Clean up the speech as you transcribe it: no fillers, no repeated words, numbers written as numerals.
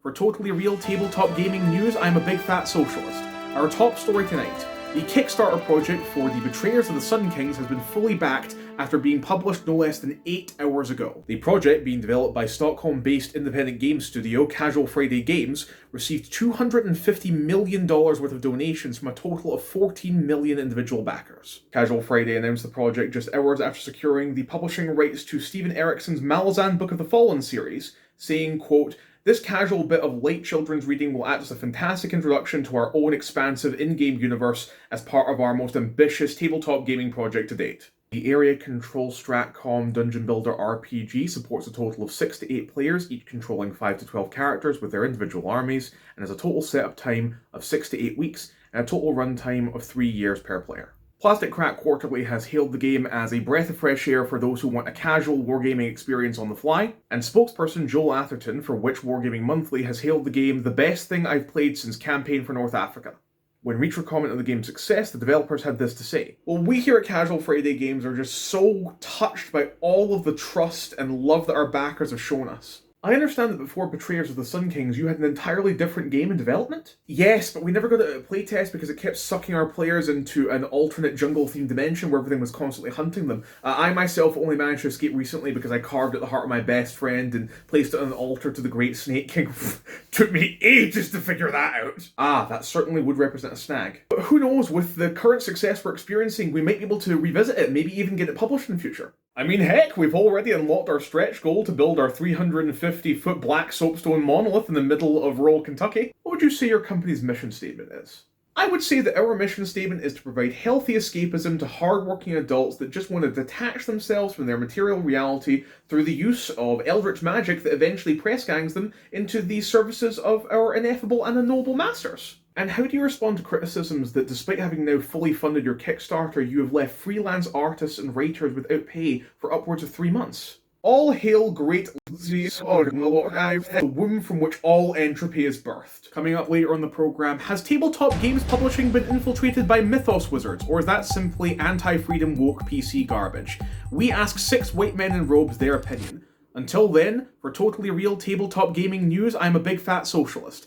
For totally real tabletop gaming news, I'm a big fat socialist. Our top story tonight. The Kickstarter project for The Betrayers of the Sun Kings has been fully backed after being published no less than 8 hours ago. The project, being developed by Stockholm-based independent game studio Casual Friday Games, received $250 million worth of donations from a total of 14 million individual backers. Casual Friday announced the project just hours after securing the publishing rights to Steven Erikson's Malazan Book of the Fallen series, saying, quote, "This casual bit of light children's reading will act as a fantastic introduction to our own expansive in-game universe as part of our most ambitious tabletop gaming project to date." The Area Control Stratcom Dungeon Builder RPG supports a total of 6 to 8 players, each controlling 5 to 12 characters with their individual armies, and has a total setup time of 6 to 8 weeks, and a total runtime of 3 years per player. Plastic Crack Quarterly has hailed the game as a breath of fresh air for those who want a casual wargaming experience on the fly, and spokesperson Joel Atherton for Which Wargaming Monthly has hailed the game the best thing I've played since Campaign for North Africa. When Reacher commented on the game's success, the developers had this to say: "Well, we here at Casual Friday Games are just so touched by all of the trust and love that our backers have shown us. I understand that before Betrayers of the Sun Kings, you had an entirely different game in development?" "Yes, but we never got it at a playtest because it kept sucking our players into an alternate jungle-themed dimension where everything was constantly hunting them. I myself only managed to escape recently because I carved at the heart of my best friend and placed it on an altar to the Great Snake King. Took me ages to figure that out." That certainly would represent a snag. But who knows, with the current success we're experiencing, we might be able to revisit it, maybe even get it published in the future. I mean, heck, we've already unlocked our stretch goal to build our 350-foot black soapstone monolith in the middle of rural Kentucky. What would you say your company's mission statement is? I would say that our mission statement is to provide healthy escapism to hardworking adults that just want to detach themselves from their material reality through the use of eldritch magic that eventually press gangs them into the services of our ineffable and ennoble masters. And how do you respond to criticisms that despite having now fully funded your Kickstarter, you have left freelance artists and writers without pay for upwards of 3 months? All hail great the womb from which all entropy is birthed. Coming up later on the programme, has tabletop games publishing been infiltrated by mythos wizards, or is that simply anti-freedom woke PC garbage? We ask 6 white men in robes their opinion. Until then, for totally real tabletop gaming news, I'm a big fat socialist.